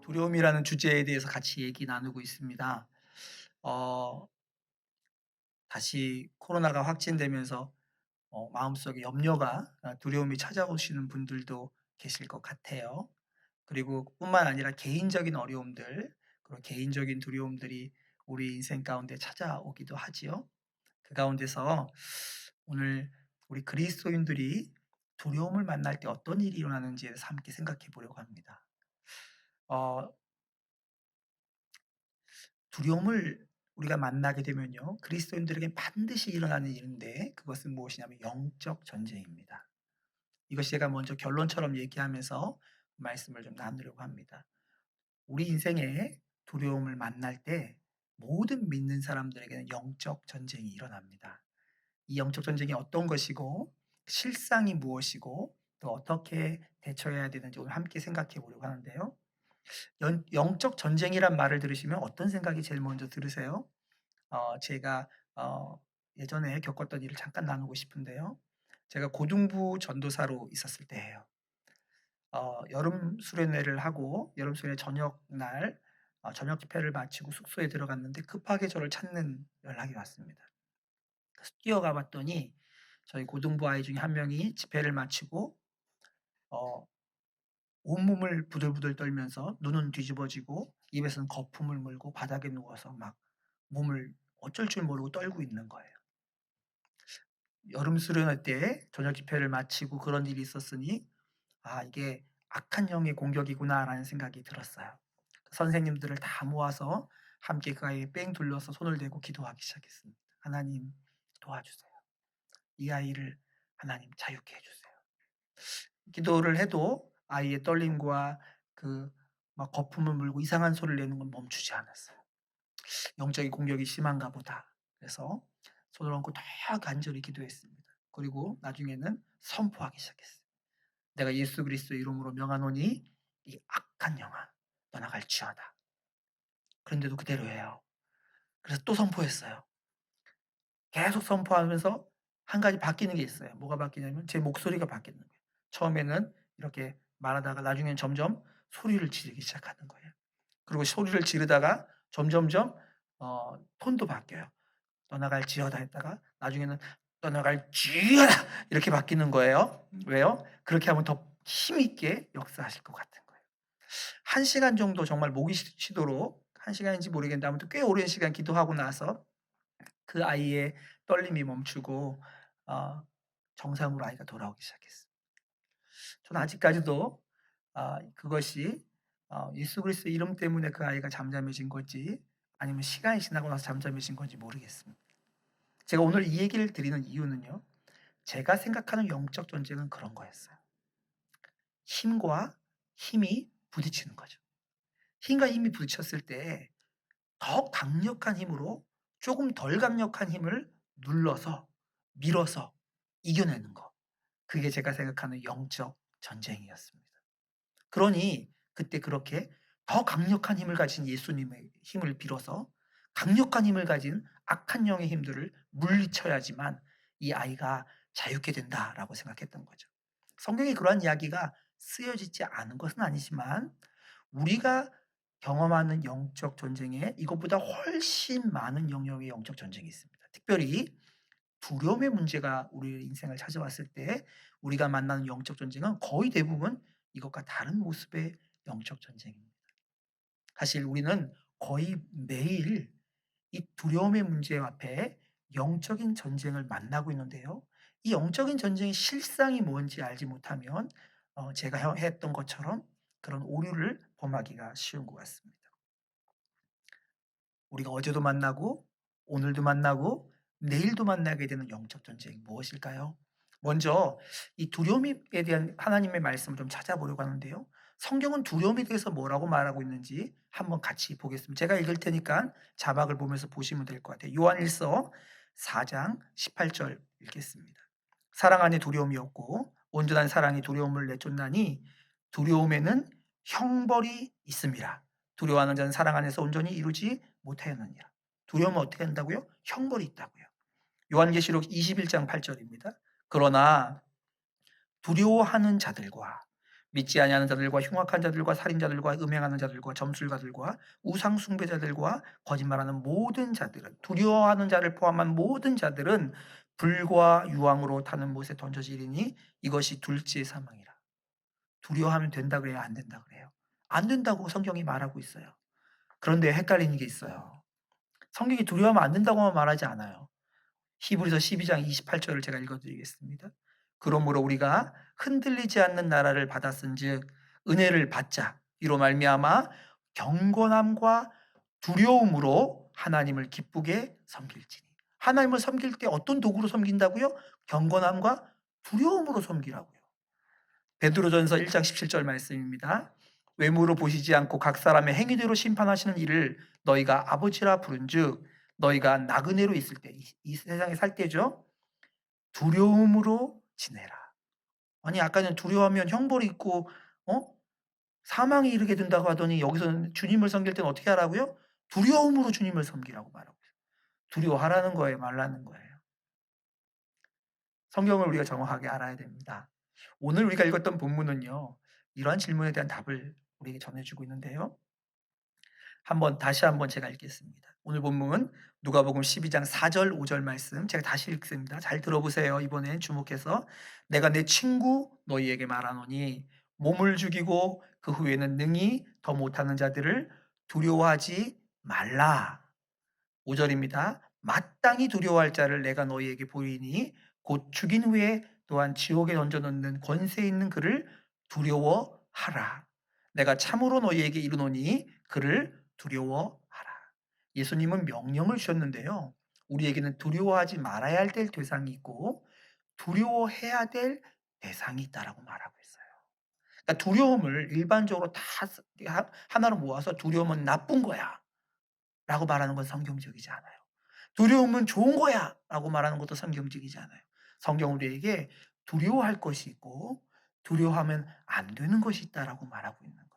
두려움이라는 주제에 대해서 같이 얘기 나누고 있습니다. 어 다시 코로나가 확진되면서 마음속에 염려가 두려움이 찾아오시는 분들도 계실 것 같아요. 그리고 뿐만 아니라 개인적인 어려움들, 그리고 개인적인 두려움들이 우리 인생 가운데 찾아오기도 하지요. 그 가운데서 오늘 우리 그리스도인들이 두려움을 만날 때 어떤 일이 일어나는지에 대해서 함께 생각해 보려고 합니다. 어 두려움을 우리가 만나게 되면요, 그리스도인들에게 반드시 일어나는 일인데, 그것은 무엇이냐면 영적 전쟁입니다. 이것이 제가 먼저 결론처럼 얘기하면서 말씀을 좀 나누려고 합니다. 우리 인생에 두려움을 만날 때 모든 믿는 사람들에게는 영적 전쟁이 일어납니다. 이 영적 전쟁이 어떤 것이고, 실상이 무엇이고, 또 어떻게 대처해야 되는지 오늘 함께 생각해 보려고 하는데요. 영적 전쟁이란 말을 들으시면 어떤 생각이 제일 먼저 들으세요? 제가 예전에 겪었던 일을 잠깐 나누고 싶은데요. 제가 고등부 전도사로 있었을 때예요. 여름 수련회를 하고 여름 수련회 저녁 날 저녁 집회를 마치고 숙소에 들어갔는데 급하게 저를 찾는 연락이 왔습니다. 그래서 뛰어가 봤더니 저희 고등부 아이 중에 한 명이 집회를 마치고 어 온몸을 부들부들 떨면서 눈은 뒤집어지고 입에서는 거품을 물고 바닥에 누워서 막 몸을 어쩔 줄 모르고 떨고 있는 거예요. 여름 수련회 때 저녁 집회를 마치고 그런 일이 있었으니 '아 이게 악한 영의 공격이구나.'라는 생각이 들었어요. 선생님들을 다 모아서 함께 그 아이에 뺑 둘러서 손을 대고 기도하기 시작했습니다. "하나님 도와주세요. 이 아이를 하나님 자유케 해 주세요." 기도를 해도 아이의 떨림과 그 막 거품을 물고 이상한 소리를 내는 건 멈추지 않았어요. '영적인 공격이 심한가 보다.' 그래서 손을 얹고 더 간절히 기도했습니다. 그리고 나중에는 선포하기 시작했어요. "내가 예수 그리스도의 이름으로 명하노니 이 악한 영아 떠나갈지어다." 그런데도 그대로예요. 그래서 또 선포했어요. 계속 선포하면서 한 가지 바뀌는 게 있어요. 뭐가 바뀌냐면 제 목소리가 바뀌는 거예요. 처음에는 이렇게 말하다가 나중에는 점점 소리를 지르기 시작하는 거예요. 그리고 소리를 지르다가 점점점 톤도 바뀌어요. "떠나갈지어다." 했다가 나중에는 "떠나갈지어다." 이렇게 바뀌는 거예요. 왜요? 그렇게 하면 더 힘 있게 역사하실 것 같은 거예요. 1 시간 정도 정말 목이 쉬도록 1 시간인지 모르겠는데 아무튼 꽤 오랜 시간 기도하고 나서 그 아이의 떨림이 멈추고 어 정상으로 아이가 돌아오기 시작했어요. 저는 아직까지도 그것이 예수 그리스도의 이름 때문에 그 아이가 잠잠해진 건지 아니면 시간이 지나고 나서 잠잠해진 건지 모르겠습니다. 제가 오늘 이 얘기를 드리는 이유는요, 제가 생각하는 영적 전쟁은 그런 거였어요. 힘과 힘이 부딪히는 거죠. 힘과 힘이 부딪혔을 때 더 강력한 힘으로 조금 덜 강력한 힘을 눌러서 밀어서 이겨내는 거. 그게 제가 생각하는 영적 전쟁이었습니다. 그러니 그때 그렇게 더 강력한 힘을 가진 예수님의 힘을 빌어서 강력한 힘을 가진 악한 영의 힘들을 물리쳐야지만 이 아이가 자유케 된다라고 생각했던 거죠. 성경에 그러한 이야기가 쓰여지지 않은 것은 아니지만 우리가 경험하는 영적 전쟁에 이것보다 훨씬 많은 영역의 영적 전쟁이 있습니다. 특별히 두려움의 문제가 우리 인생을 찾아왔을 때 우리가 만나는 영적 전쟁은 거의 대부분 이것과 다른 모습의 영적 전쟁입니다. 사실 우리는 거의 매일 이 두려움의 문제 앞에 영적인 전쟁을 만나고 있는데요. 이 영적인 전쟁의 실상이 뭔지 알지 못하면 제가 했던 것처럼 그런 오류를 범하기가 쉬운 것 같습니다. 우리가 어제도 만나고 오늘도 만나고 내일도 만나게 되는 영적 전쟁이 무엇일까요? 먼저 이 두려움에 대한 하나님의 말씀을 좀 찾아보려고 하는데요. 성경은 두려움에 대해서 뭐라고 말하고 있는지 한번 같이 보겠습니다. 제가 읽을 테니까 자막을 보면서 보시면 될 것 같아요. 요한일서 4장 18절 읽겠습니다. "사랑 안에 두려움이 없고 온전한 사랑이 두려움을 내쫓나니 두려움에는 형벌이 있음이라. 두려워하는 자는 사랑 안에서 온전히 이루지 못하였느니라." 두려움은 어떻게 한다고요? 형벌이 있다고요. 요한계시록 21장 8절입니다. 그러나 두려워하는 자들과 믿지 아니하는 자들과 흉악한 자들과 살인자들과 음행하는 자들과 점술가들과 우상 숭배자들과 거짓말하는 모든 자들은, 두려워하는 자를 포함한 모든 자들은 불과 유황으로 타는 못에 던져지리니 이것이 둘째 사망이라. 두려워하면 된다 그래요? 안 된다 그래요? 안 된다고 성경이 말하고 있어요. 그런데 헷갈리는 게 있어요. 성경이 두려워하면 안 된다고만 말하지 않아요. 히브리서 12장 28절을 제가 읽어 드리겠습니다. 그러므로 우리가 흔들리지 않는 나라를 받았은즉 은혜를 받자. 이로 말미암아 경건함과 두려움으로 하나님을 기쁘게 섬길지니. 하나님을 섬길 때 어떤 도구로 섬긴다고요? 경건함과 두려움으로 섬기라고요. 베드로전서 1장 17절 말씀입니다. 외모로 보시지 않고 각 사람의 행위대로 심판하시는 이를 너희가 아버지라 부른즉 너희가 나그네로 있을 때, 이 세상에 살 때죠. 두려움으로 지내라. 아니 아까는 두려워하면 형벌이 있고 사망에 이르게 된다고 하더니 여기서는 주님을 섬길 때는 어떻게 하라고요? 두려움으로 주님을 섬기라고 말하고 있어요. 두려워하라는 거예요, 말라는 거예요. 성경을 우리가 정확하게 알아야 됩니다. 오늘 우리가 읽었던 본문은요, 이러한 질문에 대한 답을 우리에게 전해주고 있는데요. 다시 한번 제가 읽겠습니다. 오늘 본문 누가복음 12장 4절 5절 말씀 제가 다시 읽습니다. 잘 들어보세요. 이번엔 주목해서 내가 내 친구 너희에게 말하노니 몸을 죽이고 그 후에는 능히 더 못하는 자들을 두려워하지 말라. 5절입니다. 마땅히 두려워할 자를 내가 너희에게 보이니 곧 죽인 후에 또한 지옥에 던져놓는 권세 있는 그를 두려워하라. 내가 참으로 너희에게 이르노니 그를 두려워하라. 예수님은 명령을 주셨는데요. 우리에게는 두려워하지 말아야 할 대상이 있고 두려워해야 될 대상이 있다라고 말하고 있어요. 그러니까 두려움을 일반적으로 다 하나로 모아서 두려움은 나쁜 거야 라고 말하는 건 성경적이지 않아요. 두려움은 좋은 거야 라고 말하는 것도 성경적이지 않아요. 성경 우리에게 두려워할 것이 있고 두려워하면 안 되는 것이 있다라고 말하고 있는 거예요.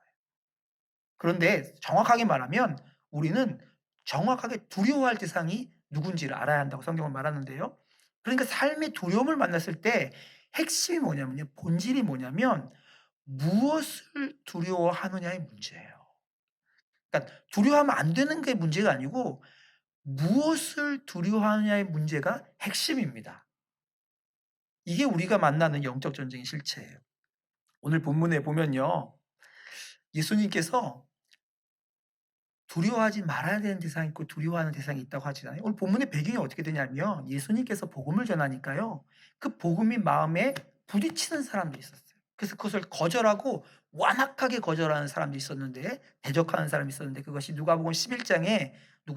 그런데 정확하게 말하면 우리는 정확하게 두려워할 대상이 누군지를 알아야 한다고 성경은 말하는데요. 그러니까 삶의 두려움을 만났을 때 핵심이 뭐냐면요. 본질이 뭐냐면 무엇을 두려워하느냐의 문제예요. 그러니까 두려워하면 안 되는 게 문제가 아니고 무엇을 두려워하느냐의 문제가 핵심입니다. 이게 우리가 만나는 영적 전쟁의 실체예요. 오늘 본문에 보면요. 예수님께서 두려워하지 말아야 되는 대상이 있고 두려워하는 대상이 있다고 하잖아요. 오늘 본문의 배경이 어떻게 되냐면 예수님께서 복음을 전하니까요. 그 복음이 마음에 부딪히는 사람들이 있었어요. 그래서 그것을 거절하고 완악하게 거절하는 사람도 있었는데 대적하는 사람이 있었는데 그것이 누가복음 11장에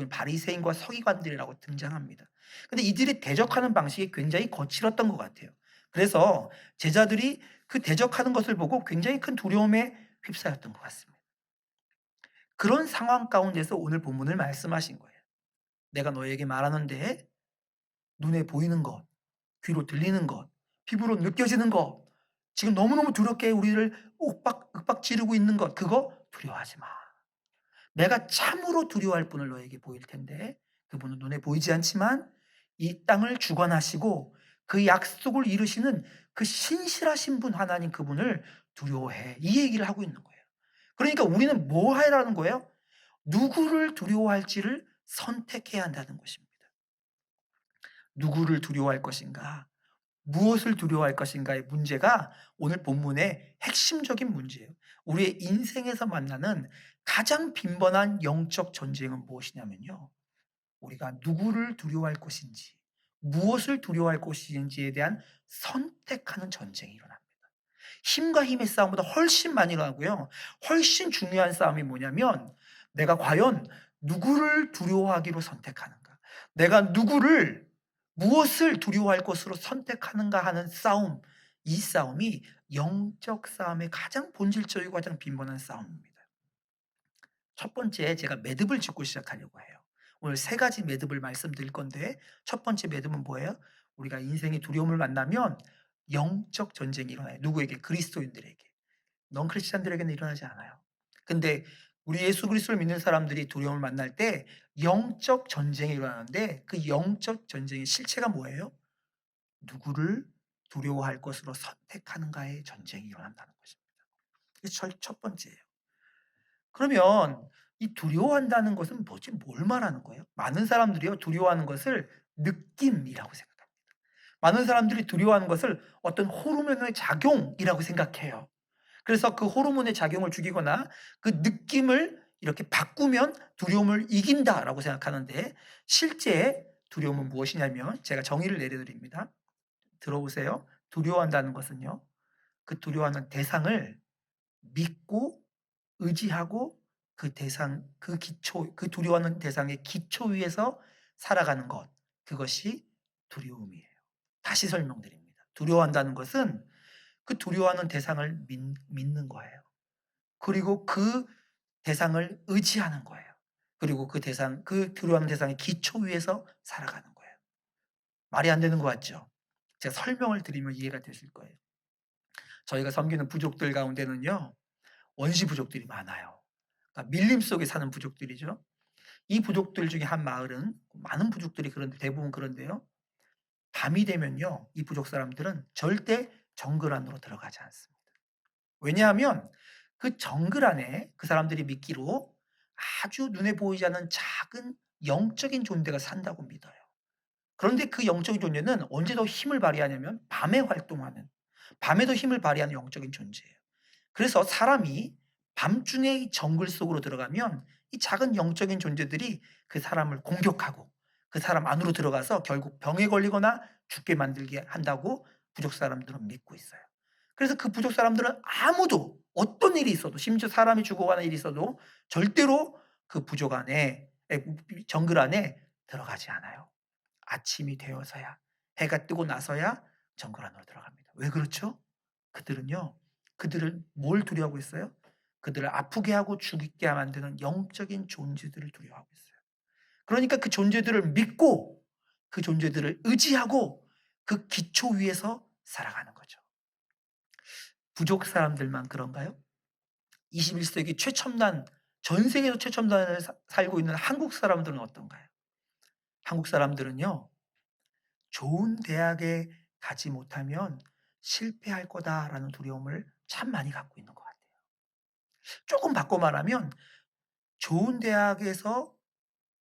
바리새인과 서기관들이라고 등장합니다. 근데 이들이 대적하는 방식이 굉장히 거칠었던 것 같아요. 그래서 제자들이 그 대적하는 것을 보고 굉장히 큰 두려움에 휩싸였던 것 같습니다. 그런 상황 가운데서 오늘 본문을 말씀하신 거예요. 내가 너에게 말하는데 눈에 보이는 것, 귀로 들리는 것, 피부로 느껴지는 것, 지금 너무너무 두렵게 우리를 윽박지르고 있는 것, 그거 두려워하지 마. 내가 참으로 두려워할 분을 너에게 보일 텐데 그분은 눈에 보이지 않지만 이 땅을 주관하시고 그 약속을 이루시는 그 신실하신 분 하나님 그분을 두려워해. 이 얘기를 하고 있는 거예요. 그러니까 우리는 뭐 하라는 거예요? 누구를 두려워할지를 선택해야 한다는 것입니다. 누구를 두려워할 것인가? 무엇을 두려워할 것인가의 문제가 오늘 본문의 핵심적인 문제예요. 우리의 인생에서 만나는 가장 빈번한 영적 전쟁은 무엇이냐면요. 우리가 누구를 두려워할 것인지, 무엇을 두려워할 것인지에 대한 선택하는 전쟁이 일어납니다. 힘과 힘의 싸움보다 훨씬 많이 일어나고요. 훨씬 중요한 싸움이 뭐냐면 내가 과연 누구를 두려워하기로 선택하는가? 내가 누구를 무엇을 두려워할 것으로 선택하는가 하는 싸움. 이 싸움이 영적 싸움의 가장 본질적이고 가장 빈번한 싸움입니다. 첫 번째 제가 매듭을 짚고 시작하려고 해요. 오늘 세 가지 매듭을 말씀드릴 건데 첫 번째 매듭은 뭐예요? 우리가 인생의 두려움을 만나면 영적 전쟁이 일어나요. 누구에게? 그리스도인들에게. 넌 크리스찬들에게는 일어나지 않아요. 근데 우리 예수 그리스도를 믿는 사람들이 두려움을 만날 때 영적 전쟁이 일어나는데 그 영적 전쟁의 실체가 뭐예요? 누구를 두려워할 것으로 선택하는가의 전쟁이 일어난다는 것입니다. 이게 첫 번째예요. 그러면 이 두려워한다는 것은 뭐지? 뭘 말하는 거예요? 많은 사람들이요, 두려워하는 것을 느낌이라고 생각합니다. 많은 사람들이 두려워하는 것을 어떤 호르몬의 작용이라고 생각해요. 그래서 그 호르몬의 작용을 죽이거나 그 느낌을 이렇게 바꾸면 두려움을 이긴다라고 생각하는데, 실제 두려움은 무엇이냐면 제가 정의를 내려드립니다. 들어보세요. 두려워한다는 것은요, 그 두려워하는 대상을 믿고 의지하고 그 대상, 그 기초, 그 두려워하는 대상의 기초 위에서 살아가는 것, 그것이 두려움이에요. 다시 설명드립니다. 두려워한다는 것은 그 두려워하는 대상을 믿는 거예요. 그리고 그 대상을 의지하는 거예요. 그리고 그 대상, 그 두려워하는 대상의 기초 위에서 살아가는 거예요. 말이 안 되는 것 같죠? 제가 설명을 드리면 이해가 되실 거예요. 저희가 섬기는 부족들 가운데는요, 원시 부족들이 많아요. 그러니까 밀림 속에 사는 부족들이죠. 이 부족들 중에 한 마을은, 많은 부족들이 그런데 대부분 그런데요, 밤이 되면요, 이 부족 사람들은 절대 정글 안으로 들어가지 않습니다. 왜냐하면 그 정글 안에 그 사람들이 믿기로 아주 눈에 보이지 않는 작은 영적인 존재가 산다고 믿어요. 그런데 그 영적인 존재는 언제 더 힘을 발휘하냐면 밤에 활동하는, 밤에 더 힘을 발휘하는 영적인 존재예요. 그래서 사람이 밤중에 이 정글 속으로 들어가면 이 작은 영적인 존재들이 그 사람을 공격하고 그 사람 안으로 들어가서 결국 병에 걸리거나 죽게 만들게 한다고 부족 사람들은 믿고 있어요. 그래서 그 부족 사람들은 아무도 어떤 일이 있어도, 심지어 사람이 죽어가는 일이 있어도 절대로 그 부족 안에, 정글 안에 들어가지 않아요. 아침이 되어서야, 해가 뜨고 나서야 정글 안으로 들어갑니다. 왜 그렇죠? 그들은요, 그들을 뭘 두려워하고 있어요? 그들을 아프게 하고 죽게 만드는 영적인 존재들을 두려워하고 있어요. 그러니까 그 존재들을 믿고 그 존재들을 의지하고 그 기초 위에서 살아가는 거죠. 부족 사람들만 그런가요? 21세기 최첨단, 전 세계에서 최첨단을 살고 있는 한국 사람들은 어떤가요? 한국 사람들은요, 좋은 대학에 가지 못하면 실패할 거다라는 두려움을 참 많이 갖고 있는 것 같아요. 조금 바꿔 말하면 좋은 대학에서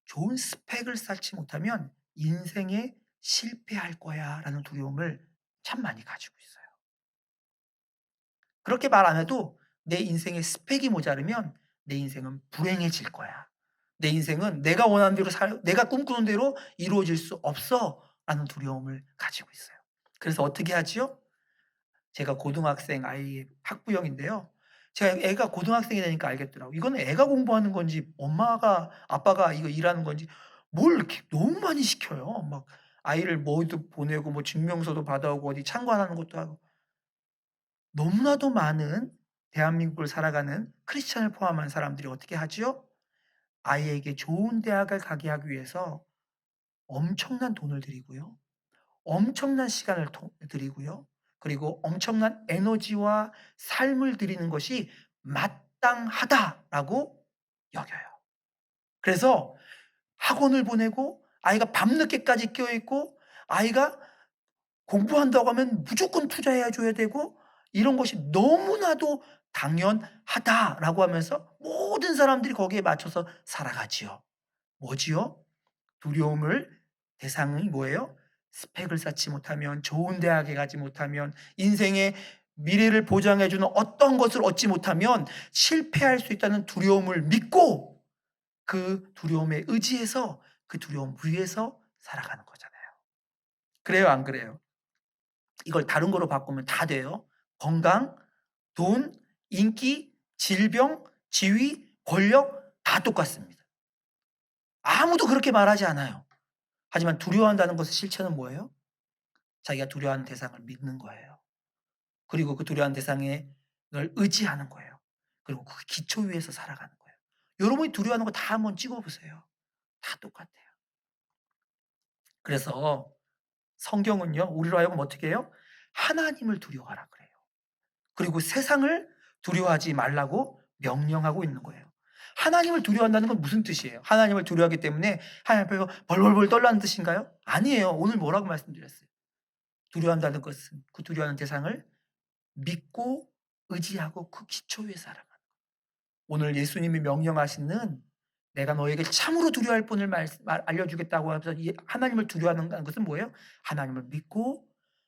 좋은 스펙을 쌓지 못하면 인생에 실패할 거야라는 두려움을 참 많이 가지고 있어요. 그렇게 말 안 해도 내 인생의 스펙이 모자르면 내 인생은 불행해질 거야. 내 인생은 내가 원하는 대로 내가 꿈꾸는 대로 이루어질 수 없어라는 두려움을 가지고 있어요. 그래서 어떻게 하지요? 제가 고등학생 아이 학부형인데요. 제가 애가 고등학생이 되니까 알겠더라고요. 이거는 애가 공부하는 건지 엄마가 아빠가 이거 일하는 건지 뭘 이렇게 너무 많이 시켜요. 막 아이를 뭐도 보내고 뭐 증명서도 받아오고 어디 참관하는 것도 하고. 너무나도 많은 대한민국을 살아가는 크리스찬을 포함한 사람들이 어떻게 하지요? 아이에게 좋은 대학을 가게 하기 위해서 엄청난 돈을 들이고요. 엄청난 시간을 들이고요. 그리고 엄청난 에너지와 삶을 들이는 것이 마땅하다라고 여겨요. 그래서 학원을 보내고 아이가 밤늦게까지 깨어 있고 아이가 공부한다고 하면 무조건 투자해 줘야 되고 이런 것이 너무나도 당연하다라고 하면서 모든 사람들이 거기에 맞춰서 살아가지요. 뭐지요? 두려움을, 대상이 뭐예요? 스펙을 쌓지 못하면, 좋은 대학에 가지 못하면, 인생의 미래를 보장해 주는 어떤 것을 얻지 못하면 실패할 수 있다는 두려움을 믿고 그 두려움에 의지해서 그 두려움 위에서 살아가는 거잖아요. 그래요, 안 그래요? 이걸 다른 거로 바꾸면 다 돼요. 건강, 돈, 인기, 질병, 지위, 권력 다 똑같습니다. 아무도 그렇게 말하지 않아요. 하지만 두려워한다는 것의 실체는 뭐예요? 자기가 두려워하는 대상을 믿는 거예요. 그리고 그 두려워하는 대상에 을 의지하는 거예요. 그리고 그 기초 위에서 살아가는 거예요. 여러분이 두려워하는 거 다 한번 찍어 보세요. 다 똑같아요. 그래서 성경은요, 우리로 하여금 어떻게 해요? 하나님을 두려워하라 그래요. 그리고 세상을 두려워하지 말라고 명령하고 있는 거예요. 하나님을 두려워한다는 건 무슨 뜻이에요? 하나님을 두려워하기 때문에 하나님 앞에서 벌벌벌 떨라는 뜻인가요? 아니에요. 오늘 뭐라고 말씀드렸어요? 두려워한다는 것은 그 두려워하는 대상을 믿고 의지하고 그 기초 위에 살아가는, 오늘 예수님이 명령하시는 "내가 너에게 참으로 두려워할 분을 알려주겠다고 하면서 이 하나님을 두려워한다는 것은 뭐예요? 하나님을 믿고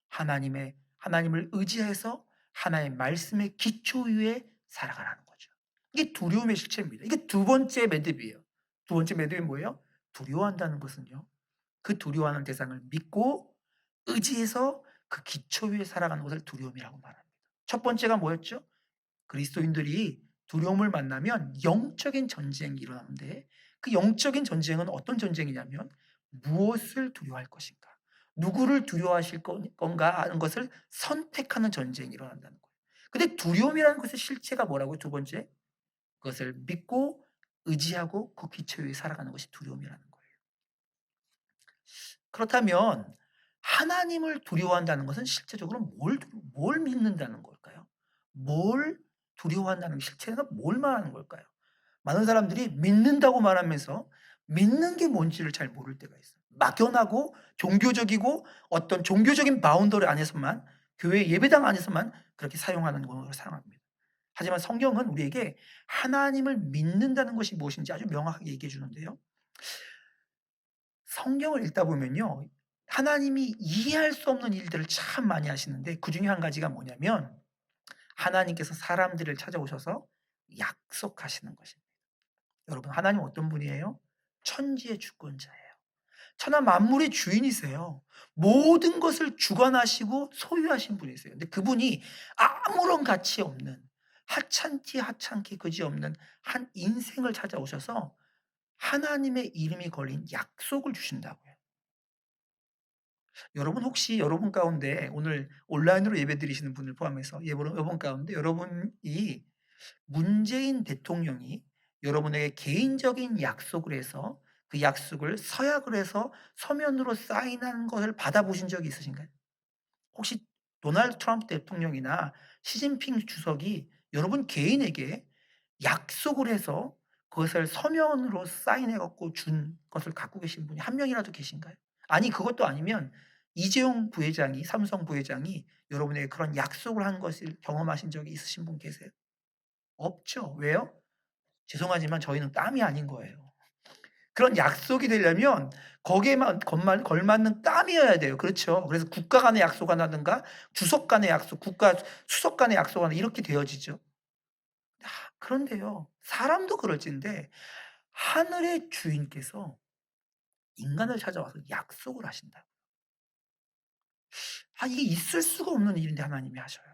하나님을 의지해서 하나님의 말씀의 기초 위에 살아가라는 거죠. 이게 두려움의 실체입니다. 이게 두 번째 매듭이에요. 두 번째 매듭이 뭐예요? 두려워한다는 것은요, 그 두려워하는 대상을 믿고 의지해서 그 기초 위에 살아가는 것을 두려움이라고 말합니다. 첫 번째가 뭐였죠? 그리스도인들이 두려움을 만나면 영적인 전쟁이 일어나는데, 그 영적인 전쟁은 어떤 전쟁이냐면 무엇을 두려워할 것인가, 누구를 두려워하실 건가 하는 것을 선택하는 전쟁이 일어난다는 거예요. 근데 두려움이라는 것의 실체가 뭐라고요? 두 번째, 그것을 믿고 의지하고 그 기초 위에 살아가는 것이 두려움이라는 거예요. 그렇다면 하나님을 두려워한다는 것은 실제적으로 뭘 믿는다는 걸까요? 뭘 두려워한다는 실체가 뭘 말하는 걸까요? 많은 사람들이 믿는다고 말하면서 믿는 게 뭔지를 잘 모를 때가 있어요. 막연하고 종교적이고 어떤 종교적인 바운더리 안에서만, 교회 예배당 안에서만 그렇게 사용하는 것으로 사용합니다. 하지만 성경은 우리에게 하나님을 믿는다는 것이 무엇인지 아주 명확하게 얘기해 주는데요. 성경을 읽다 보면요, 하나님이 이해할 수 없는 일들을 참 많이 하시는데 그중에 한 가지가 뭐냐면 하나님께서 사람들을 찾아오셔서 약속하시는 것입니다. 여러분, 하나님은 어떤 분이에요? 천지의 주권자예요. 천하 만물의 주인이세요. 모든 것을 주관하시고 소유하신 분이세요. 근데 그분이 아무런 가치 없는, 하찮기 하찮기 그지없는 한 인생을 찾아오셔서 하나님의 이름이 걸린 약속을 주신다고요. 여러분, 혹시 여러분 가운데 오늘 온라인으로 예배드리시는 분을 포함해서 여러분 가운데 여러분이 문재인 대통령이 여러분에게 개인적인 약속을 해서 그 약속을 서약을 해서 서면으로 사인한 것을 받아보신 적이 있으신가요? 혹시 도널드 트럼프 대통령이나 시진핑 주석이 여러분 개인에게 약속을 해서 그것을 서면으로 사인해 갖고 준 것을 갖고 계신 분이 한 명이라도 계신가요? 아니, 그것도 아니면 이재용 부회장이, 삼성 부회장이 여러분에게 그런 약속을 한 것을 경험하신 적이 있으신 분 계세요? 없죠. 왜요? 죄송하지만 저희는 땀이 아닌 거예요. 그런 약속이 되려면 거기에만 걸맞는 땀이어야 돼요. 그렇죠. 그래서 국가 간의 약속 한다든가 주석 간의 약속, 국가 수석 간의 약속하는 이렇게 되어지죠. 그런데요, 사람도 그럴진데 하늘의 주인께서 인간을 찾아와서 약속을 하신다. 이게 있을 수가 없는 일인데 하나님이 하셔요.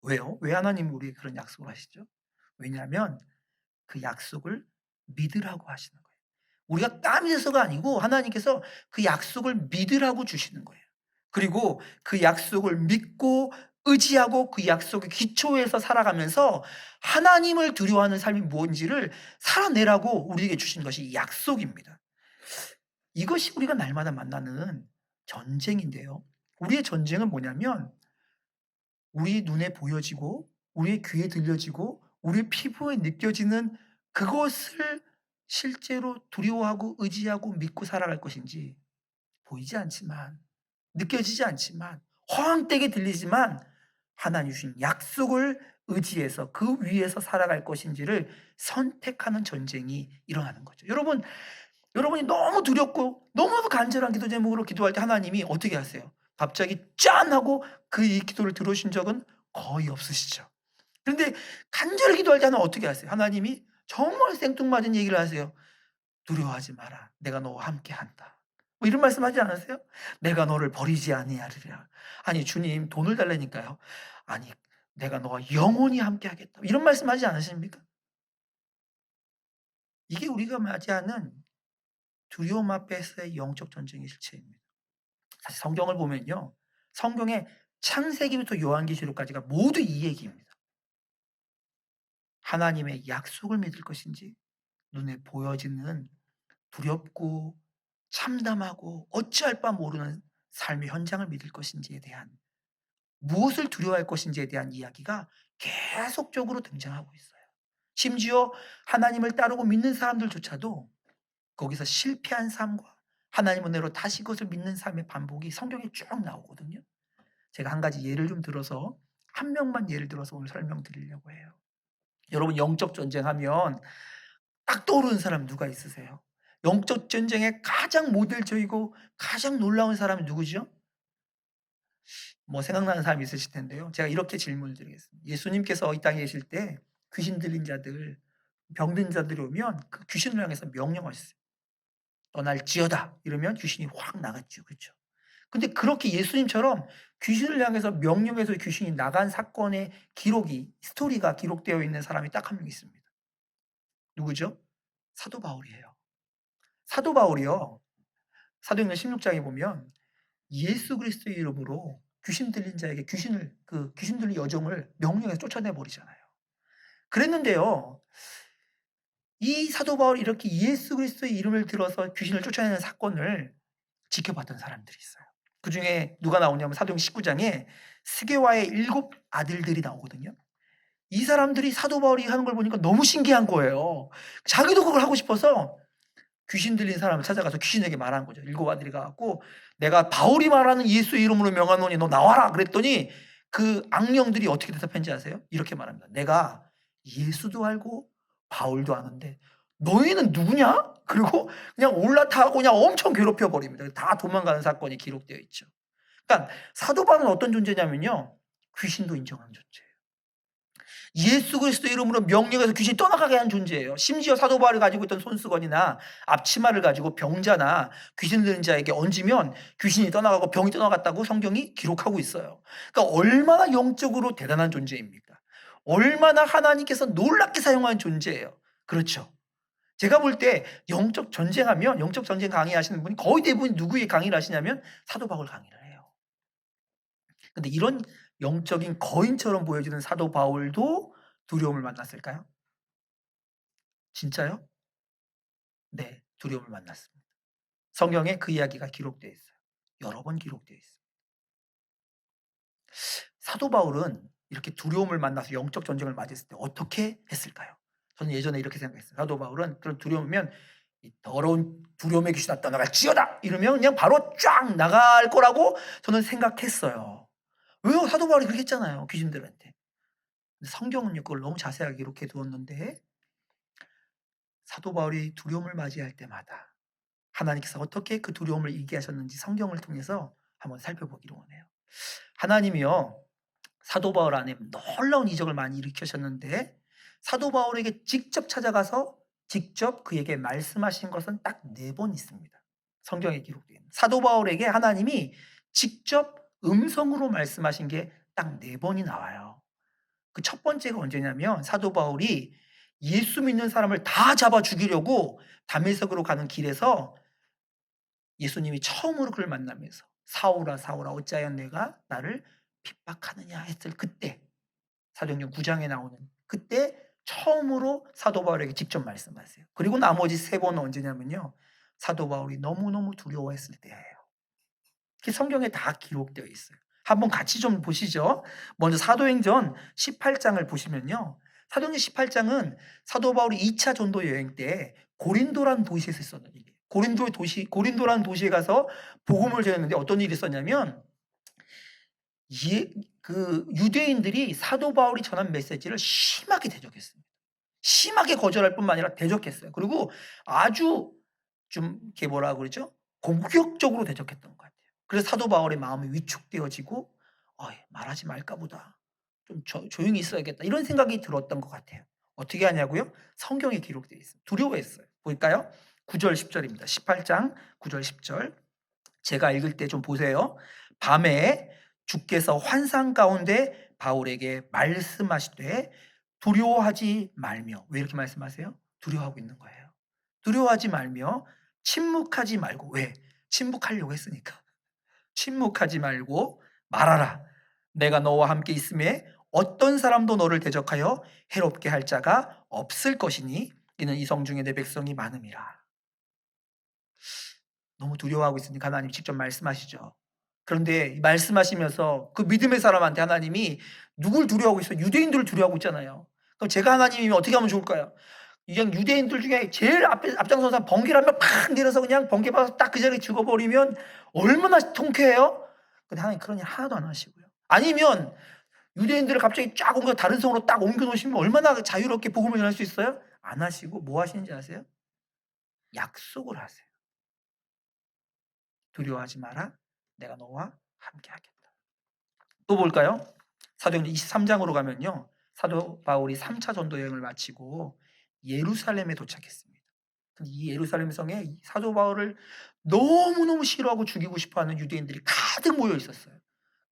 왜요? 왜 하나님이 우리에게 그런 약속을 하시죠? 왜냐하면 그 약속을 믿으라고 하시는 거예요. 우리가 땀이 돼서가 아니고 하나님께서 그 약속을 믿으라고 주시는 거예요. 그리고 그 약속을 믿고 의지하고 그 약속의 기초에서 살아가면서 하나님을 두려워하는 삶이 무엇인지를 살아내라고 우리에게 주신 것이 약속입니다. 이것이 우리가 날마다 만나는 전쟁인데요. 우리의 전쟁은 뭐냐면 우리 눈에 보여지고 우리의 귀에 들려지고 우리 피부에 느껴지는 그것을 실제로 두려워하고 의지하고 믿고 살아갈 것인지, 보이지 않지만 느껴지지 않지만 허황되게 들리지만 하나님 주신 약속을 의지해서 그 위에서 살아갈 것인지를 선택하는 전쟁이 일어나는 거죠. 여러분이 너무 두렵고 너무 간절한 기도 제목으로 기도할 때 하나님이 어떻게 하세요? 갑자기 짠 하고 그 이 기도를 들으신 적은 거의 없으시죠. 그런데 간절히 기도할 때는 어떻게 하세요? 하나님이 정말 생뚱맞은 얘기를 하세요. "두려워하지 마라. 내가 너와 함께한다." 뭐 이런 말씀하지 않으세요? "내가 너를 버리지 아니하리라." 아니, 주님 돈을 달라니까요. 아니, "내가 너와 영원히 함께하겠다." 이런 말씀하지 않으십니까? 이게 우리가 맞이하는 두려움 앞에서의 영적 전쟁의 실체입니다. 사실 성경을 보면요, 성경의 창세기부터 요한계시록까지가 모두 이 얘기입니다. 하나님의 약속을 믿을 것인지 눈에 보여지는 두렵고 참담하고 어찌할 바 모르는 삶의 현장을 믿을 것인지에 대한, 무엇을 두려워할 것인지에 대한 이야기가 계속적으로 등장하고 있어요. 심지어 하나님을 따르고 믿는 사람들조차도 거기서 실패한 삶과 하나님 은혜로 다시 그것을 믿는 삶의 반복이 성경에 쭉 나오거든요. 제가 한 가지 예를 좀 들어서 한 명만 예를 들어서 오늘 설명드리려고 해요. 여러분 영적 전쟁하면 딱 떠오르는 사람 누가 있으세요? 영적 전쟁의 가장 모델적이고 가장 놀라운 사람이 누구죠? 뭐 생각나는 사람이 있으실 텐데요. 제가 이렇게 질문을 드리겠습니다. 예수님께서 이 땅에 계실 때 귀신 들린 자들, 병든 자들이 오면 그 귀신을 향해서 명령하셨어요. "떠날지어다." 이러면 귀신이 확 나갔죠. 그렇죠? 근데 그렇게 예수님처럼 귀신을 향해서 명령해서 귀신이 나간 사건의 기록이 스토리가 기록되어 있는 사람이 딱 한 명 있습니다. 누구죠? 사도 바울이에요. 사도 바울이요. 사도행전 16장에 보면 예수 그리스도의 이름으로 귀신 들린 자에게 귀신 들린 여종을 명령해서 쫓아내 버리잖아요. 그랬는데요. 이 사도 바울이 이렇게 예수 그리스도의 이름을 들어서 귀신을 쫓아내는 사건을 지켜봤던 사람들이 있어요. 그중에 누가 나오냐면 사도행전 19장에 스게와의 7 아들들이 나오거든요. 이 사람들이 사도 바울이 하는 걸 보니까 너무 신기한 거예요. 자기도 그걸 하고 싶어서 귀신 들린 사람을 찾아가서 귀신에게 말한 거죠. 7 아들이 가 갖고 "내가 바울이 말하는 예수의 이름으로 명하노니 너 나와라." 그랬더니 그 악령들이 어떻게 대답했는지 아세요? 이렇게 말합니다. "내가 예수도 알고 바울도 아는데 너희는 누구냐?" 그리고 그냥 올라타고 그냥 엄청 괴롭혀 버립니다. 다 도망가는 사건이 기록되어 있죠. 그러니까 사도 바울은 어떤 존재냐면요. 귀신도 인정하는 존재예요. 예수 그리스도의 이름으로 명령해서 귀신이 떠나가게 하는 존재예요. 심지어 사도 바울이 가지고 있던 손수건이나 앞치마를 가지고 병자나 귀신 들린 자에게 얹으면 귀신이 떠나가고 병이 떠나갔다고 성경이 기록하고 있어요. 그러니까 얼마나 영적으로 대단한 존재입니까? 얼마나 하나님께서 놀랍게 사용하는 존재예요. 그렇죠. 제가 볼 때 영적 전쟁하면 영적 전쟁 강의하시는 분이 거의 대부분 누구의 강의를 하시냐면 사도 바울 강의를 해요. 근데 이런 영적인 거인처럼 보여지는 사도 바울도 두려움을 만났을까요? 진짜요? 네. 두려움을 만났습니다. 성경에 그 이야기가 기록되어 있어요. 여러 번 기록되어 있어요. 사도 바울은 이렇게 두려움을 만나서 영적 전쟁을 맞이했을 때 어떻게 했을까요? 저는 예전에 이렇게 생각했어요. 사도 바울은 그런 두려움이면 이 더러운 두려움의 귀신아 떠나갈지어다 이러면 그냥 바로 쫙 나갈 거라고 저는 생각했어요. 왜요? 사도 바울이 그렇게 했잖아요, 귀신들한테. 근데 성경은요, 그걸 너무 자세하게 기록해 두었는데 사도 바울이 두려움을 맞이할 때마다 하나님께서 어떻게 그 두려움을 이기게 하셨는지 성경을 통해서 한번 살펴보기로 원해요. 하나님이요, 사도 바울 안에 놀라운 이적을 많이 일으키셨는데 사도 바울에게 직접 찾아가서 직접 그에게 말씀하신 것은 딱 4번 있습니다. 성경에 기록되어 있는. 사도 바울에게 하나님이 직접 음성으로 말씀하신 게 딱 4번이 나와요. 그 첫 번째가 언제냐면 사도 바울이 예수 믿는 사람을 다 잡아 죽이려고 다메섹으로 가는 길에서 예수님이 처음으로 그를 만나면서 "사울아 사울아 어찌하여 내가 나를 핍박하느냐." 했을 그때 사도행전 9 장에 나오는 그때 처음으로 사도 바울에게 직접 말씀하세요. 그리고 나머지 3 번은 언제냐면요. 사도 바울이 너무너무 두려워했을 때예요. 그게 성경에 다 기록되어 있어요. 한번 같이 좀 보시죠. 먼저 사도행전 18 장을 보시면요. 사도행전 18 장은 사도 바울이 2차 전도 여행 때 고린도라는 도시에서 있었는 일이에요. 고린도라는 도시에 가서 복음을 전했는데 어떤 일이 있었냐면 그 유대인들이 사도 바울이 전한 메시지를 심하게 대적했습니다. 심하게 거절할 뿐만 아니라 대적했어요. 그리고 아주 좀 이렇게 뭐라 그러죠? 공격적으로 대적했던 것 같아요. 그래서 사도 바울의 마음이 위축되어지고 '말하지 말까 보다. 좀 조용히 있어야겠다.' 이런 생각이 들었던 것 같아요. 어떻게 하냐고요? 성경에 기록되어 있어요. 두려워했어요. 볼까요? 9절 10 절입니다. 18장 9절 10 절. 제가 읽을 때 좀 보세요. 밤에 주께서 환상 가운데 바울에게 말씀하시되 두려워하지 말며. 왜 이렇게 말씀하세요? 두려워하고 있는 거예요. 두려워하지 말며 침묵하지 말고. 왜? 침묵하려고 했으니까. 침묵하지 말고 말하라. 내가 너와 함께 있음에 어떤 사람도 너를 대적하여 해롭게 할 자가 없을 것이니 이는 이성 중에 내 백성이 많음이라. 너무 두려워하고 있으니까 하나님이 직접 말씀하시죠. 그런데 말씀하시면서 그 믿음의 사람한테 하나님이 누굴 두려워하고 있어요? 유대인들을 두려워하고 있잖아요. 그럼 제가 하나님이면 어떻게 하면 좋을까요? 그냥 유대인들 중에 제일 앞에 앞장서서 번개를 한번 팍 내려서 그냥 번개 맞아서 딱 그 자리에 죽어버리면 얼마나 통쾌해요? 근데 하나님 그런 일 하나도 안 하시고요. 아니면 유대인들을 갑자기 쫙 옮겨 다른 성으로 딱 옮겨 놓으시면 얼마나 자유롭게 복음을 전할 수 있어요? 안 하시고 뭐 하시는지 아세요? 약속을 하세요. 두려워하지 마라. 내가 너와 함께 하겠다. 또 볼까요? 사도행전 23장으로 가면요. 사도 바울이 3차 전도 여행을 마치고 예루살렘에 도착했습니다. 근데 이 예루살렘 성에 이 사도 바울을 너무너무 싫어하고 죽이고 싶어하는 유대인들이 가득 모여 있었어요.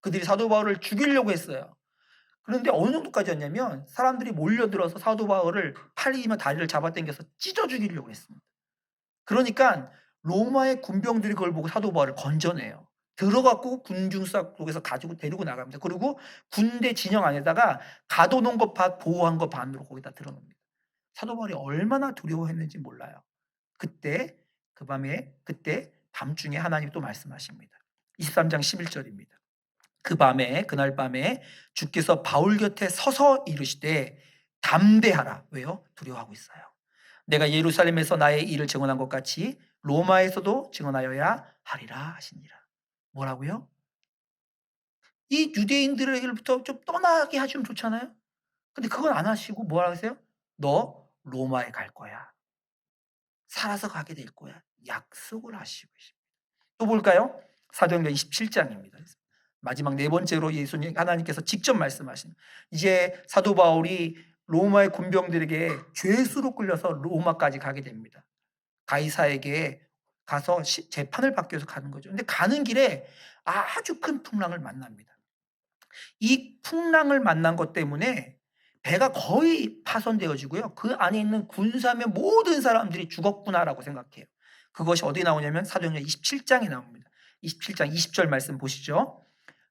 그들이 사도 바울을 죽이려고 했어요. 그런데 어느 정도까지였냐면 사람들이 몰려들어서 사도 바울을 팔이며 다리를 잡아당겨서 찢어 죽이려고 했습니다. 그러니까 로마의 군병들이 그걸 보고 사도 바울을 건져내요. 들어갖고 군중석 속에서 가지고 데리고 나갑니다. 그리고 군대 진영 안에다가 가둬놓은 것 반, 보호한 것 반으로 거기다 들어놓습니다. 사도 바울이 얼마나 두려워했는지 몰라요. 그때 그때 밤중에 하나님이 또 말씀하십니다. 23장 11절입니다. 그 밤에 그날 밤에 주께서 바울 곁에 서서 이르시되 담대하라. 왜요? 두려워하고 있어요. 내가 예루살렘에서 나의 일을 증언한 것 같이 로마에서도 증언하여야 하리라 하시니라. 뭐라고요? 이 유대인들에게부터 좀 떠나게 하시면 좋잖아요. 근데 그건 안 하시고 뭐라 하세요? 너 로마에 갈 거야. 살아서 가게 될 거야. 약속을 하시고 계십니다. 또 볼까요? 사도행전 27장입니다. 마지막 네 번째로 예수님 하나님께서 직접 말씀하신 이제 사도 바울이 로마의 군병들에게 죄수로 끌려서 로마까지 가게 됩니다. 가이사에게 가서 재판을 받기 위해서 가는 거죠. 근데 가는 길에 아주 큰 풍랑을 만납니다. 이 풍랑을 만난 것 때문에 배가 거의 파손되어지고요. 그 안에 있는 군사의 모든 사람들이 죽었구나라고 생각해요. 그것이 어디 나오냐면 사도행전 27장에 나옵니다. 27장 20절 말씀 보시죠.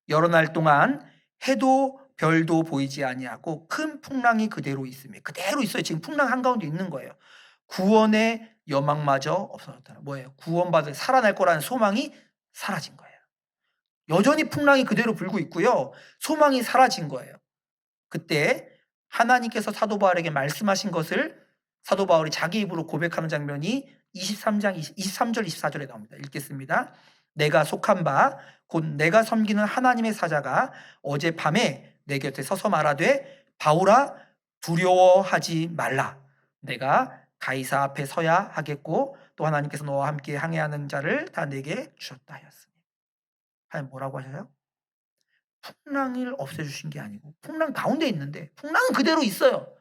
여러 날 동안 해도 별도 보이지 아니하고 큰 풍랑이 그대로 있으며 그대로 있어요. 지금 풍랑 한가운데 있는 거예요. 구원의 여망마저 없어졌다. 뭐예요? 구원받을 살아날 거라는 소망이 사라진 거예요. 여전히 풍랑이 그대로 불고 있고요. 소망이 사라진 거예요. 그때 하나님께서 사도 바울에게 말씀하신 것을 사도 바울이 자기 입으로 고백하는 장면이 23장 23절 24절에 나옵니다. 읽겠습니다. 내가 속한 바 곧 내가 섬기는 하나님의 사자가 어젯밤에 내 곁에 서서 말하되 바울아 두려워하지 말라. 내가 가이사 앞에 서야 하겠고 또 하나님께서 너와 함께 항해하는 자를 다 내게 주셨다 하였으니. 하나님 뭐라고 하셔요? 풍랑을 없애주신 게 아니고 풍랑 가운데 있는데 풍랑은 그대로 있어요.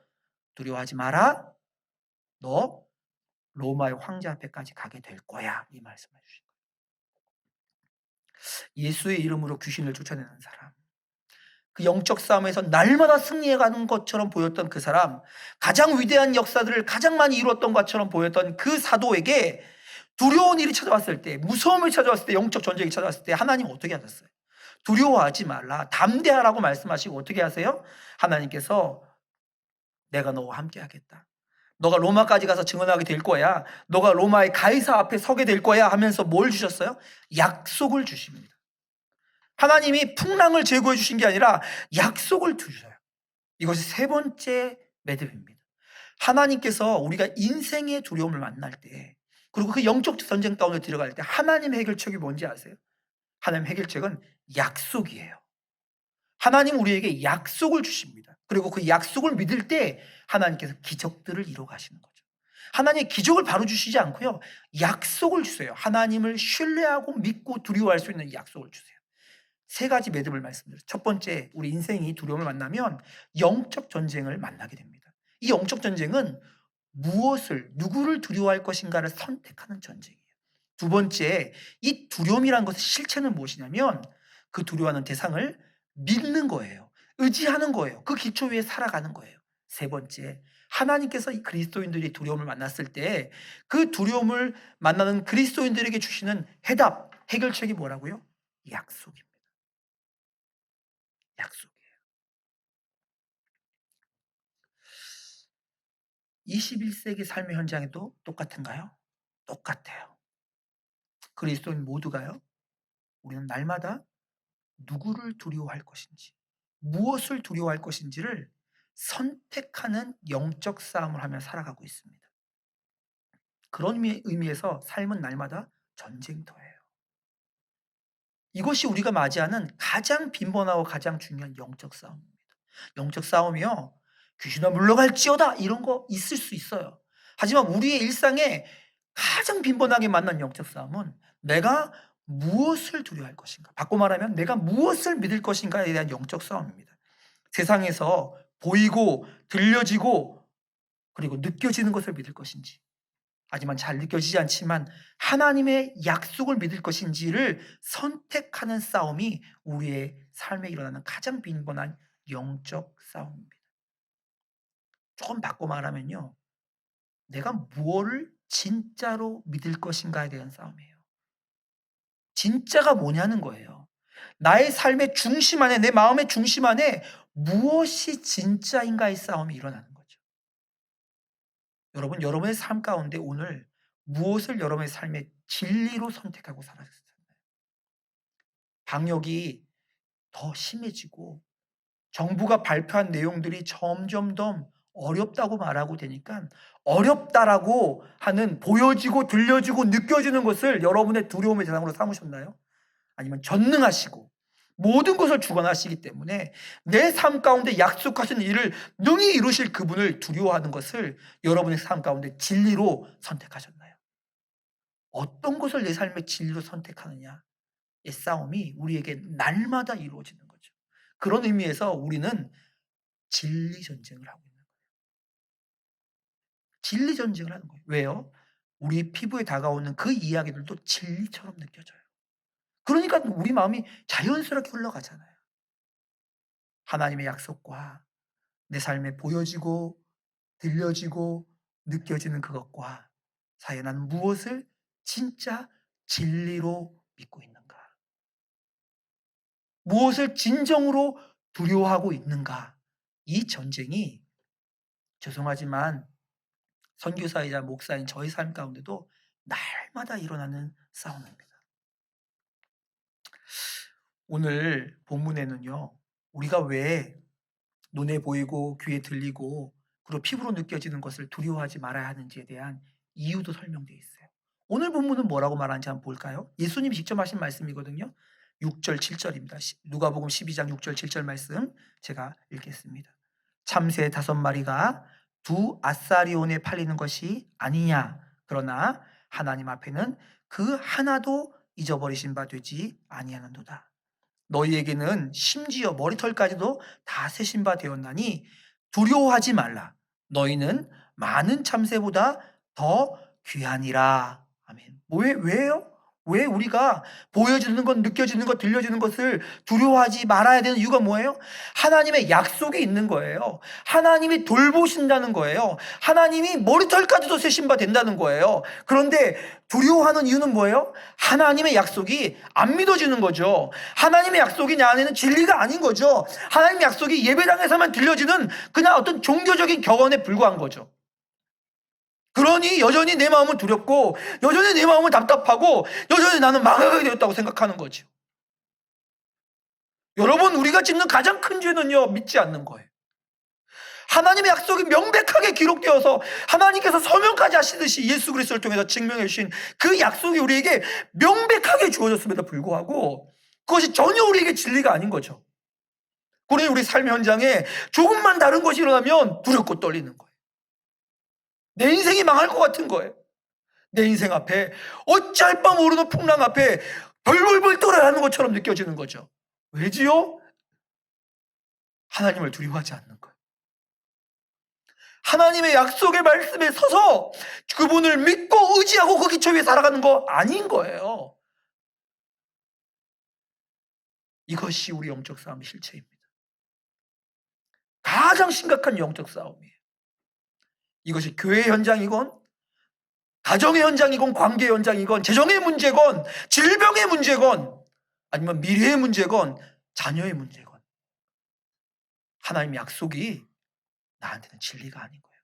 두려워하지 마라. 너 로마의 황제 앞에까지 가게 될 거야. 이 말씀을 주신 거예요. 예수의 이름으로 귀신을 쫓아내는 사람. 그 영적 싸움에서 날마다 승리해가는 것처럼 보였던 그 사람, 가장 위대한 역사들을 가장 많이 이루었던 것처럼 보였던 그 사도에게 두려운 일이 찾아왔을 때, 무서움이 찾아왔을 때, 영적 전쟁이 찾아왔을 때 하나님 어떻게 하셨어요? 두려워하지 말라. 담대하라고 말씀하시고 어떻게 하세요? 하나님께서 내가 너와 함께 하겠다. 너가 로마까지 가서 증언하게 될 거야. 너가 로마의 가이사 앞에 서게 될 거야 하면서 뭘 주셨어요? 약속을 주십니다. 하나님이 풍랑을 제거해 주신 게 아니라 약속을 주셔요. 이것이 세 번째 매듭입니다. 하나님께서 우리가 인생의 두려움을 만날 때 그리고 그 영적 전쟁 가운데 들어갈 때 하나님의 해결책이 뭔지 아세요? 하나님의 해결책은 약속이에요. 하나님 우리에게 약속을 주십니다. 그리고 그 약속을 믿을 때 하나님께서 기적들을 이루어 가시는 거죠. 하나님의 기적을 바로 주시지 않고요. 약속을 주세요. 하나님을 신뢰하고 믿고 두려워할 수 있는 약속을 주세요. 세 가지 매듭을 말씀드렸어요. 첫 번째, 우리 인생이 두려움을 만나면 영적 전쟁을 만나게 됩니다. 이 영적 전쟁은 무엇을, 누구를 두려워할 것인가를 선택하는 전쟁이에요. 두 번째, 이 두려움이라는 것의 실체는 무엇이냐면 그 두려워하는 대상을 믿는 거예요. 의지하는 거예요. 그 기초 위에 살아가는 거예요. 세 번째, 하나님께서 이 그리스도인들이 두려움을 만났을 때 그 두려움을 만나는 그리스도인들에게 주시는 해답, 해결책이 뭐라고요? 약속입니다. 약속이에요. 21세기 삶의 현장에도 똑같은가요? 똑같아요. 그리스도인 모두가요. 우리는 날마다 누구를 두려워할 것인지, 무엇을 두려워할 것인지를 선택하는 영적 싸움을 하며 살아가고 있습니다. 그런 의미에서 삶은 날마다 전쟁터예요. 이것이 우리가 맞이하는 가장 빈번하고 가장 중요한 영적 싸움입니다. 영적 싸움이요, 귀신아 물러갈지어다 이런 거 있을 수 있어요. 하지만 우리의 일상에 가장 빈번하게 만난 영적 싸움은 내가 무엇을 두려워할 것인가, 바꿔 말하면 내가 무엇을 믿을 것인가에 대한 영적 싸움입니다. 세상에서 보이고 들려지고 그리고 느껴지는 것을 믿을 것인지, 하지만 잘 느껴지지 않지만 하나님의 약속을 믿을 것인지를 선택하는 싸움이 우리의 삶에 일어나는 가장 빈번한 영적 싸움입니다. 조금 바꿔 말하면요, 내가 무엇을 진짜로 믿을 것인가에 대한 싸움이에요. 진짜가 뭐냐는 거예요. 나의 삶의 중심 안에, 내 마음의 중심 안에 무엇이 진짜인가의 싸움이 일어나는 거죠. 여러분, 여러분의 삶 가운데 오늘 무엇을 여러분의 삶의 진리로 선택하고 살아가셨나요? 방역이 더 심해지고 정부가 발표한 내용들이 점점 더 어렵다고 말하고 되니까 어렵다라고 하는 보여지고 들려지고 느껴지는 것을 여러분의 두려움의 대상으로 삼으셨나요? 아니면 전능하시고 모든 것을 주관하시기 때문에 내 삶 가운데 약속하신 일을 능히 이루실 그분을 두려워하는 것을 여러분의 삶 가운데 진리로 선택하셨나요? 어떤 것을 내 삶의 진리로 선택하느냐의 싸움이 우리에게 날마다 이루어지는 거죠. 그런 의미에서 우리는 진리 전쟁을 하고 있는 거예요. 진리 전쟁을 하는 거예요. 왜요? 우리 피부에 다가오는 그 이야기들도 진리처럼 느껴져요. 그러니까 우리 마음이 자연스럽게 흘러가잖아요. 하나님의 약속과 내 삶에 보여지고 들려지고 느껴지는 그것과 사이에 나는 무엇을 진짜 진리로 믿고 있는가? 무엇을 진정으로 두려워하고 있는가? 이 전쟁이 죄송하지만 선교사이자 목사인 저의 삶 가운데도 날마다 일어나는 싸움입니다. 오늘 본문에는요, 우리가 왜 눈에 보이고 귀에 들리고 그리고 피부로 느껴지는 것을 두려워하지 말아야 하는지에 대한 이유도 설명되어 있어요. 오늘 본문은 뭐라고 말하는지 한번 볼까요? 예수님이 직접 하신 말씀이거든요. 6절 7절입니다. 누가복음 12장 6절 7절 말씀 제가 읽겠습니다. 참새 5마리가 두 아사리온에 팔리는 것이 아니냐. 그러나 하나님 앞에는 그 하나도 잊어버리신 바 되지 아니하는도다. 너희에게는 심지어 머리털까지도 다 세신 바 되었나니 두려워하지 말라. 너희는 많은 참새보다 더 귀하니라. 아멘. 왜요? 왜 우리가 보여지는 것, 느껴지는 것, 들려지는 것을 두려워하지 말아야 되는 이유가 뭐예요? 하나님의 약속이 있는 거예요. 하나님이 돌보신다는 거예요. 하나님이 머리털까지도 세신 바 된다는 거예요. 그런데 두려워하는 이유는 뭐예요? 하나님의 약속이 안 믿어지는 거죠. 하나님의 약속이 내 안에는 진리가 아닌 거죠. 하나님의 약속이 예배당에서만 들려지는 그냥 어떤 종교적인 격언에 불과한 거죠. 그러니 여전히 내 마음은 두렵고 여전히 내 마음은 답답하고 여전히 나는 망하게 되었다고 생각하는 거죠. 여러분, 우리가 짓는 가장 큰 죄는요, 믿지 않는 거예요. 하나님의 약속이 명백하게 기록되어서 하나님께서 서명까지 하시듯이 예수 그리스도를 통해서 증명해 주신 그 약속이 우리에게 명백하게 주어졌음에도 불구하고 그것이 전혀 우리에게 진리가 아닌 거죠. 그러니 우리 삶의 현장에 조금만 다른 것이 일어나면 두렵고 떨리는 거예요. 내 인생이 망할 것 같은 거예요. 내 인생 앞에 어찌할 바 모르는 풍랑 앞에 벌벌벌 떨어야 하는 것처럼 느껴지는 거죠. 왜지요? 하나님을 두려워하지 않는 거예요. 하나님의 약속의 말씀에 서서 그분을 믿고 의지하고 그 기초 위에 살아가는 거 아닌 거예요. 이것이 우리 영적 싸움의 실체입니다. 가장 심각한 영적 싸움이에요. 이것이 교회 현장이건 가정의 현장이건 관계 현장이건 재정의 문제건 질병의 문제건 아니면 미래의 문제건 자녀의 문제건 하나님의 약속이 나한테는 진리가 아닌 거예요.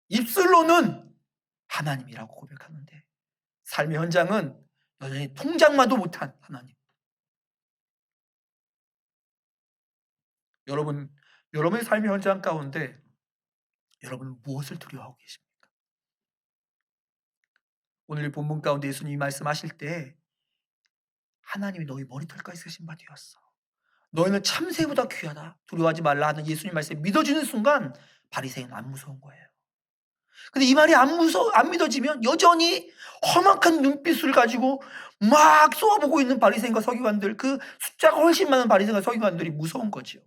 입술로는 하나님이라고 고백하는데 삶의 현장은 여전히 통장마도 못한 하나님. 여러분, 여러분의 삶의 현장 가운데 여러분은 무엇을 두려워하고 계십니까? 오늘 본문 가운데 예수님이 말씀하실 때 하나님이 너희 머리털까지 세신 바 되었어. 너희는 참새보다 귀하다. 두려워하지 말라 하는 예수님 말씀 믿어지는 순간 바리새인은 안 무서운 거예요. 근데 이 말이 안 믿어지면 여전히 험악한 눈빛을 가지고 막 쏘아보고 있는 바리새인과 서기관들, 그 숫자가 훨씬 많은 바리새인과 서기관들이 무서운 거지요.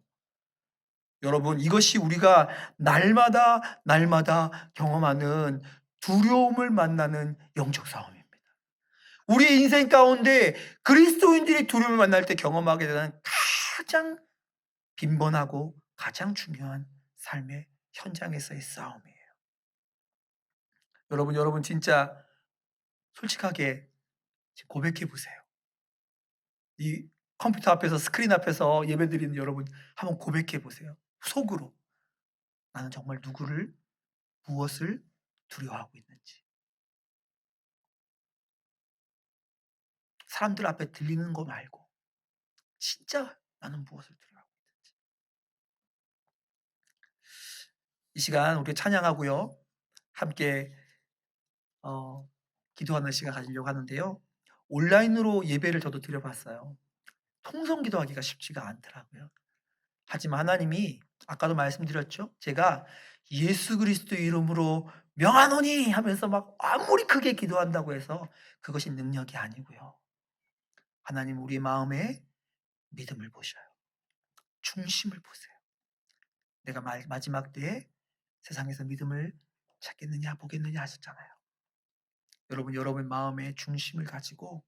여러분, 이것이 우리가 날마다 경험하는 두려움을 만나는 영적 싸움입니다. 우리의 인생 가운데 그리스도인들이 두려움을 만날 때 경험하게 되는 가장 빈번하고 가장 중요한 삶의 현장에서의 싸움이에요. 여러분 진짜 솔직하게 고백해 보세요. 이 컴퓨터 앞에서, 스크린 앞에서 예배드리는 여러분, 한번 고백해 보세요. 속으로 나는 정말 무엇을 두려워하고 있는지. 사람들 앞에 들리는 거 말고 진짜 나는 무엇을 두려워하고 있는지. 이 시간 우리 찬양하고요, 함께 기도하는 시간 가지려고 하는데요. 온라인으로 예배를 저도 드려봤어요. 통성 기도하기가 쉽지가 않더라고요. 하지만 하나님이 아까도 말씀드렸죠. 제가 예수 그리스도 이름으로 명하노니 하면서 막 아무리 크게 기도한다고 해서 그것이 능력이 아니고요. 하나님 우리 마음에 믿음을 보셔요. 중심을 보세요. 내가 마지막 때에 세상에서 믿음을 찾겠느냐 보겠느냐 하셨잖아요. 여러분 마음의 중심을 가지고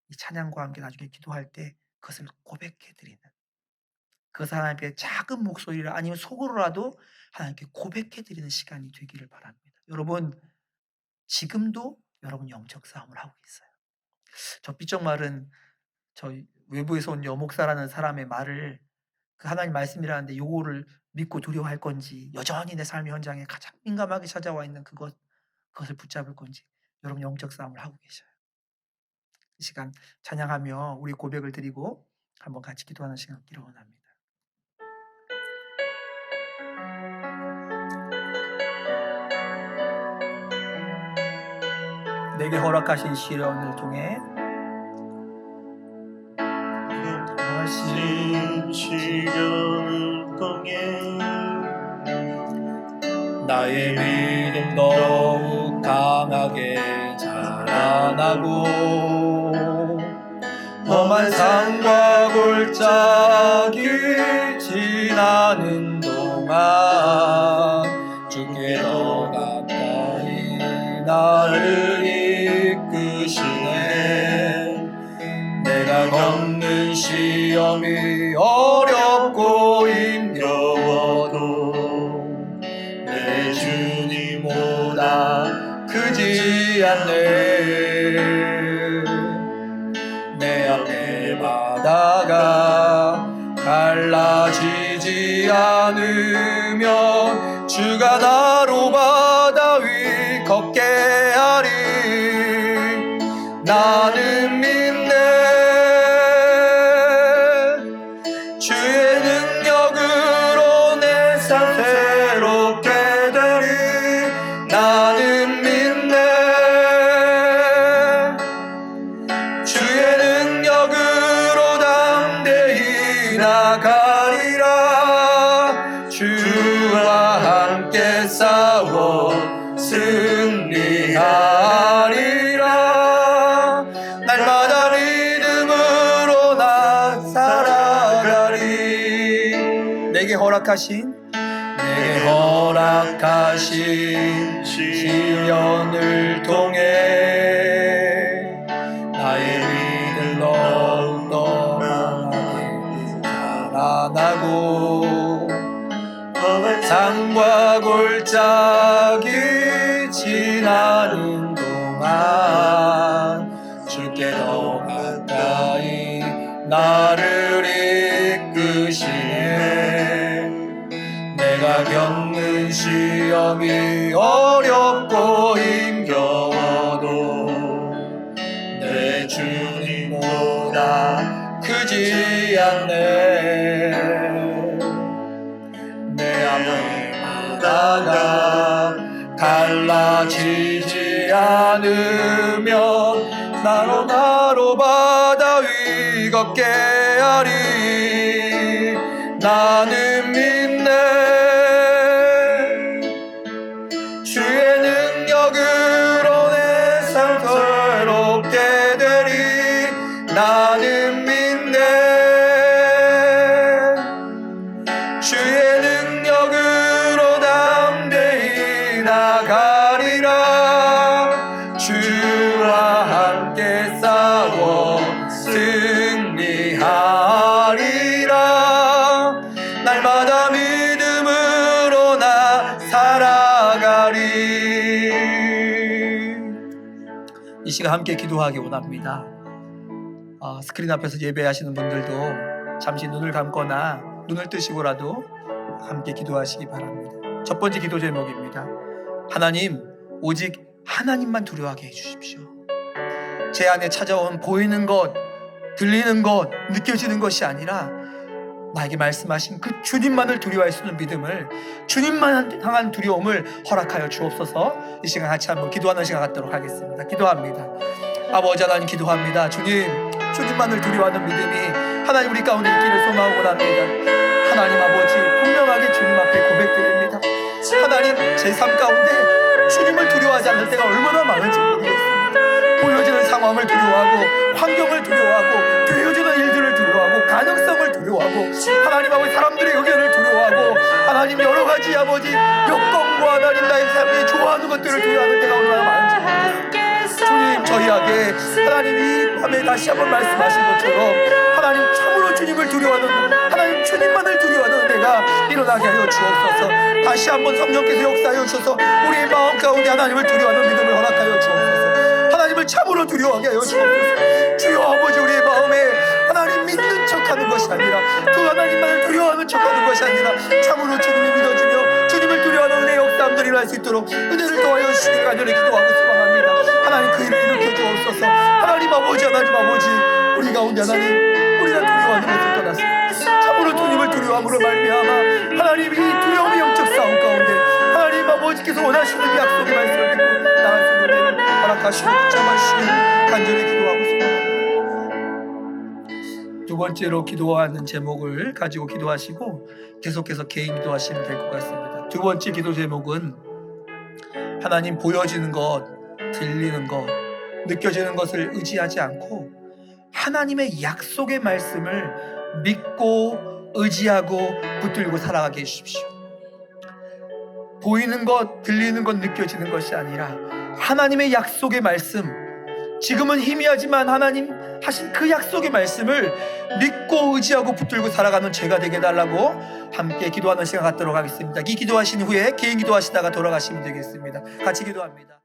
이 찬양과 함께 나중에 기도할 때 그것을 고백해드리는, 그것을 하나님께 작은 목소리를 아니면 속으로라도 하나님께 고백해드리는 시간이 되기를 바랍니다. 여러분, 지금도 여러분 영적 싸움을 하고 있어요. 저 삐쩍 마른 저희 외부에서 온 여목사라는 사람의 말을, 그 하나님 말씀이라는데 요거를 믿고 두려워할 건지, 여전히 내 삶의 현장에 가장 민감하게 찾아와 있는 그것을 붙잡을 건지, 여러분 영적 싸움을 하고 계셔요. 이 시간 찬양하며 우리 고백을 드리고 한번 같이 기도하는 시간 갖기를 원합니다. 내게 허락하신 시련을 통해 시련을 통해 나의 믿음 더욱 강하게 자라나고 험한 산과 골짜기 지나는 동안 주께 더 가까이 나를 이끄시네. 내가 겪는 시험이 어렵고 힘겨워도 내 주님보다 크지 않네. 내 앞에 바다가 갈라지지 않으면 주가 나로 바다 위 걷게 하리. 나는 믿네. 주의 능력으로 내 삶 새롭게 되리. 나는 믿네. 주의 능력으로 담대히 나가리라. 주와 함께 싸워 승리하리라. 날마다 믿음으로 나 살아가리. 내게 허락하신 시련을 통해 나의 믿음 더욱더 강하게 자라나고 산과 골짜기 지나는 동안 주께 더 가까이 나를 이끄시네. 내가 겪는 시험이 어렵고 힘겨워도 내 주님보다 크지 않네. 다치지 않으면 나로 바다 위 걷게 하리. 나는 믿네. 주의 능력으로 내 삶 새롭게 되리. 나는 믿네. 주의 능력으로 담대히 나가리라. 주와 함께 싸워 승리하리라. 날마다 믿음으로 나 살아가리. 이 시간 함께 기도하기 원합니다. 스크린 앞에서 예배하시는 분들도 잠시 눈을 감거나 눈을 뜨시고라도 함께 기도하시기 바랍니다. 첫 번째 기도 제목입니다. 하나님, 오직 하나님만 두려워하게 해주십시오. 제 안에 찾아온 보이는 것, 들리는 것, 느껴지는 것이 아니라 나에게 말씀하신 그 주님만을 두려워할 수 있는 믿음을, 주님만 향한 두려움을 허락하여 주옵소서. 이 시간 같이 한번 기도하는 시간 갖도록 하겠습니다. 기도합니다. 아버지 하나님, 기도합니다. 주님만을 두려워하는 믿음이 하나님 우리 가운데 있기를 소망하고 합니다. 하나님 아버지, 분명하게 주님 앞에 고백드립니다. 하나님, 제 삶 가운데 주님을 두려워하지 않는 때가 얼마나 많은지 모르겠습니다. 보여지는 상황을 두려워하고, 환경을 두려워하고, 되어지는 일들을 두려워하고, 가능성을 두려워하고, 하나님 아버지 사람들의 의견을 두려워하고, 하나님 여러 가지 아버지 여건과 하나님 나의 삶에 좋아하는 것들을 두려워하는 때가 얼마나 많은지 모르겠습니다. 주님, 저희에게 하나님 이 밤에 다시 한번 말씀하신 것처럼 하나님 참으로 주님을 두려워하는, 하나님 주님만을 두려워하는 내가 일어나게 하여 주옵소서. 다시 한번 성령께서 역사하여 주셔서 우리의 마음 가운데 하나님을 두려워하는 믿음을 허락하여 주옵소서. 하나님을 참으로 두려워하게 하여 주옵소서. 주여 아버지, 우리의 마음에 하나님 믿는 척하는 것이 아니라, 그 하나님만을 두려워하는 척하는 것이 아니라 참으로 주님을 믿어주며 주님을 두려워하는 은혜의 역사함들이 일어날 수 있도록 은혜를 더하여 주시기를 간절히 기도하고 소망합니다. 하나님 그 일을 일으켜 주옵소서. 하나님 아버지, 하나님 아버지, 우리 가운데 하나님 우리가 두려워하는 것을 떠나서 참으로 주님을 두려워함으로 말미암아 하나님 이 두려움의 영적 싸움 가운데 하나님 아버지께서 원하시는 이 약속의 말씀을 듣고 나갈 수 있는 은혜를 허락하시고 붙잡아주시기를 간절히 기도하고 소망합니다. 두 번째로 기도하는 제목을 가지고 기도하시고 계속해서 개인 기도하시면 될 것 같습니다. 두 번째 기도 제목은 하나님 보여지는 것, 들리는 것, 느껴지는 것을 의지하지 않고 하나님의 약속의 말씀을 믿고 의지하고 붙들고 살아가게 해주십시오. 보이는 것, 들리는 것, 느껴지는 것이 아니라 하나님의 약속의 말씀, 지금은 희미하지만 하나님 하신 그 약속의 말씀을 믿고 의지하고 붙들고 살아가는 죄가 되게 해달라고 함께 기도하는 시간 갖도록 하겠습니다. 이 기도하신 후에 개인 기도하시다가 돌아가시면 되겠습니다. 같이 기도합니다.